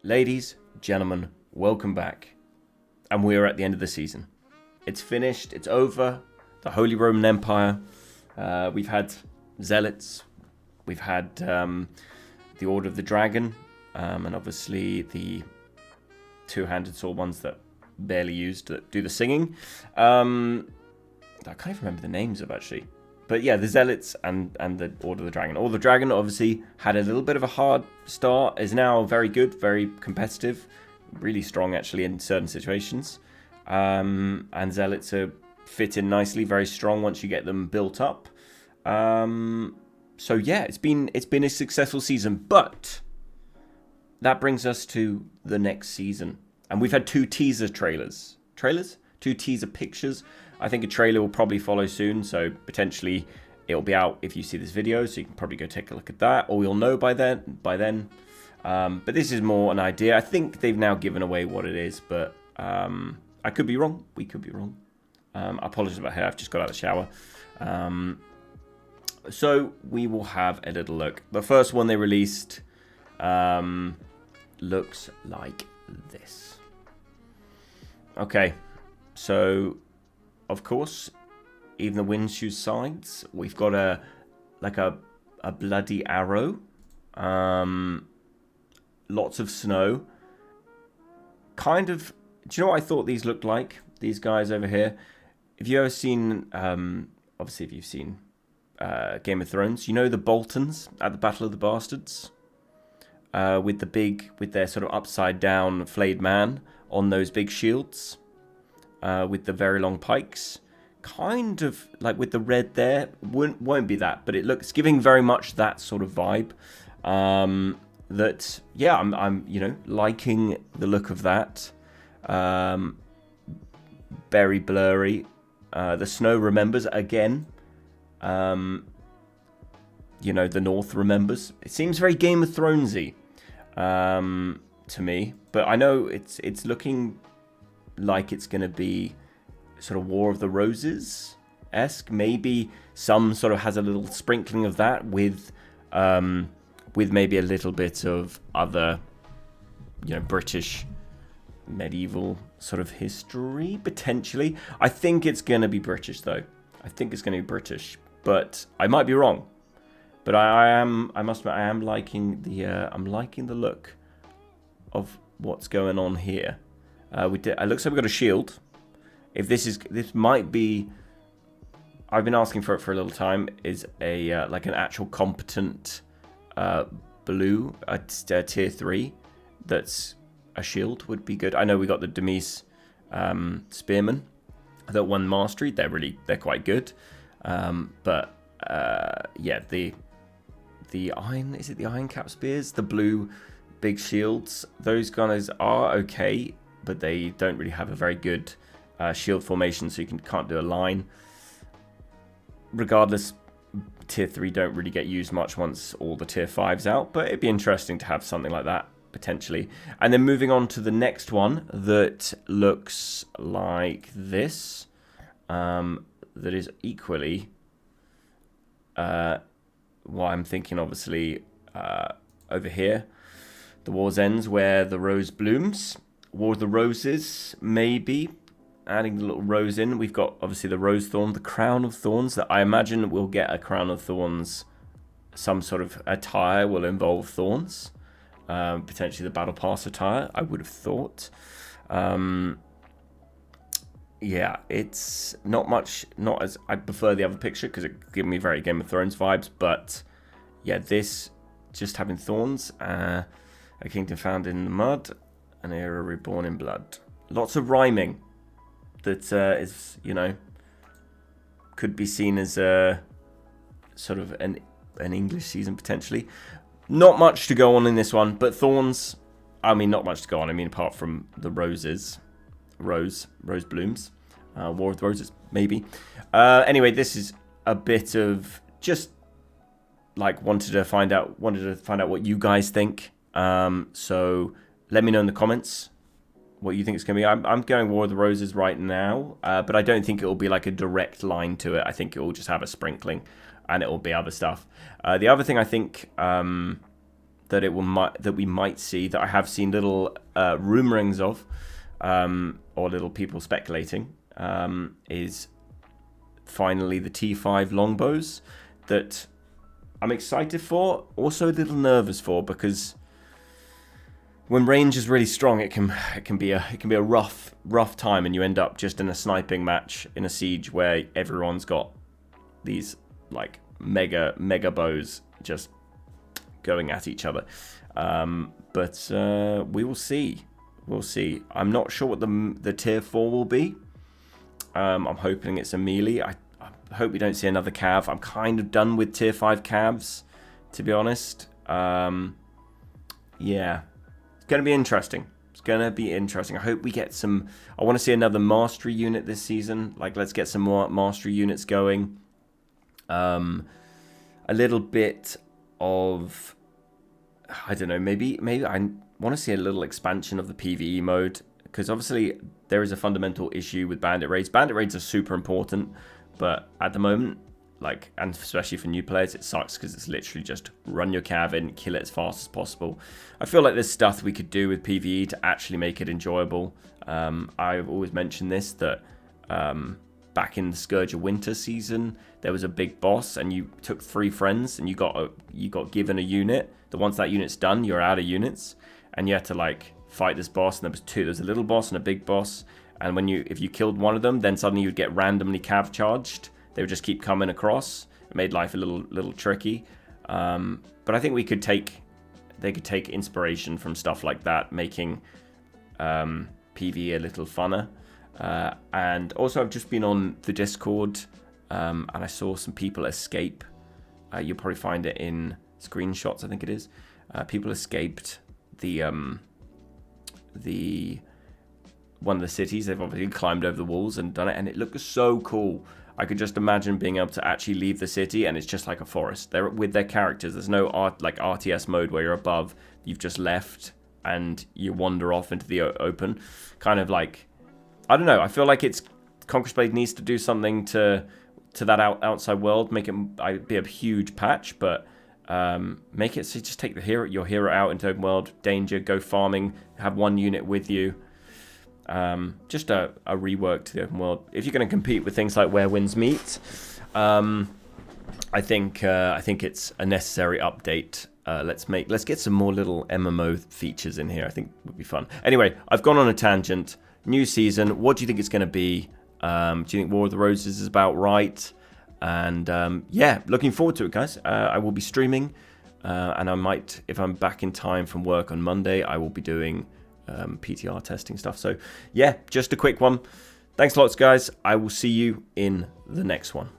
Ladies, gentlemen, welcome back. And we are at the end of the season. It's finished. It's over. The Holy Roman Empire. We've had Zealots. We've had the Order of the Dragon. And obviously the two-handed sword ones that barely used that do the singing. I can't even remember the names of actually. But yeah, the Zealots and the Order of the Dragon. Order of the Dragon obviously had a little bit of a hard start. Is now very good, very competitive. Really strong actually in certain situations. And Zealots are fit in nicely, very strong once you get them built up. So yeah, it's been a successful season. But that brings us to the next season. And we've had 2 teaser trailers. 2 teaser pictures. I think a trailer will probably follow soon, so potentially it'll be out if you see this video, so you can probably go take a look at that, or you'll know by then. But this is more an idea. I think they've now given away what it is, but I could be wrong. We could be wrong. Apologies about hair. I've just got out of the shower. So we will have a little look. The first one they released looks like this. Okay, so of course, even the wind choose sides. We've got a bloody arrow. Lots of snow. Kind of. Do you know what I thought these looked like? These guys over here. If you ever seen, obviously, if you've seen Game of Thrones, you know the Boltons at the Battle of the Bastards, with their sort of upside down flayed man on those big shields. With the very long pikes, kind of like with the red there, won't be that, but it's giving very much that sort of vibe. That yeah, I'm liking the look of that. Very blurry. The snow remembers again. The North remembers. It seems very Game of Thronesy to me, but I know it's looking like it's going to be sort of War of the Roses-esque. Maybe some sort of has a little sprinkling of that with maybe a little bit of other, British medieval sort of history, potentially. I think it's going to be British, though. I think it's going to be British, but I might be wrong. But I must admit, I am liking I'm liking the look of what's going on here. It looks like we've got a shield. This might be. I've been asking for it for a little time. Is a like an actual competent blue tier 3 that's a shield would be good. I know we got the Demise spearmen that won mastery. They're quite good. But yeah, the iron, is it the iron cap spears? The blue big shields. Those guys are okay, but they don't really have a very good shield formation, so you can't do a line. Regardless, tier 3 don't really get used much once all the tier 5's out, but it'd be interesting to have something like that, potentially. And then moving on to the next one that looks like this, that is equally what I'm thinking, obviously, over here. The War's Ends, where the rose blooms. War of the Roses, maybe. Adding the little rose in. We've got, obviously, the Rose Thorn, the Crown of Thorns. That I imagine we'll get a Crown of Thorns. Some sort of attire will involve thorns. Potentially the Battle Pass attire, I would have thought. Yeah, it's not much. Not as I prefer the other picture because it gave me very Game of Thrones vibes. But yeah, this just having thorns. A kingdom found in the mud. An era reborn in blood. Lots of rhyming that is, could be seen as a sort of an English season potentially. Not much to go on in this one, but thorns. I mean, not much to go on. I mean, apart from the roses, rose blooms, War of the Roses, maybe. Anyway, this is a bit of just like wanted to find out what you guys think. So. Let me know in the comments what you think it's going to be. I'm going War of the Roses right now, but I don't think it will be like a direct line to it. I think it will just have a sprinkling, and it will be other stuff. The other thing I think that we might see, that I have seen little rumorings of, or little people speculating, is finally the T5 longbows that I'm excited for, also a little nervous for, because when range is really strong, it can be a rough time, and you end up just in a sniping match in a siege where everyone's got these like mega bows just going at each other. But we will see. We'll see. I'm not sure what the tier 4 will be. I'm hoping it's a melee. I hope we don't see another cav. I'm kind of done with tier 5 cavs, to be honest. Yeah. It's going to be interesting. It's going to be interesting. I hope we get some... I want to see another mastery unit this season. Like, let's get some more mastery units going. A little bit of... I don't know, maybe I want to see a little expansion of the PvE mode, because obviously there is a fundamental issue with bandit raids. Bandit raids are super important, but at the moment, like, and especially for new players, it sucks because it's literally just run your cav in, kill it as fast as possible. I feel like there's stuff we could do with PvE to actually make it enjoyable. I've always mentioned this, that back in the Scourge of Winter season, there was a big boss, and you took 3 friends, and you got given a unit. That once that unit's done, you're out of units, and you had to like fight this boss. And there was 2. There's a little boss and a big boss. And if you killed one of them, then suddenly you'd get randomly cav charged. They would just keep coming across. It made life a little tricky. But I think they could take inspiration from stuff like that, making PvE a little funner. And also, I've just been on the Discord, and I saw some people escape. You'll probably find it in screenshots, I think it is. People escaped the one of the cities. They've obviously climbed over the walls and done it, and it looked so cool. I could just imagine being able to actually leave the city, and it's just like a forest. They're with their characters. There's no like RTS mode where you're above. You've just left and you wander off into the open. Kind of like, I don't know. I feel like Conqueror's Blade needs to do something to that outside world. Make it be a huge patch, but make it so just take your hero out into open world, danger, go farming, have one unit with you. Just a rework to the open world. If you're going to compete with things like Where Winds Meet, I think it's a necessary update. Let's get some more little MMO features in here. I think would be fun. Anyway, I've gone on a tangent. New season. What do you think it's going to be? Do you think War of the Roses is about right? And yeah, looking forward to it, guys. I will be streaming, and I might, if I'm back in time from work on Monday, I will be doing PTR testing stuff. So yeah, just a quick one. Thanks lots, guys. I will see you in the next one.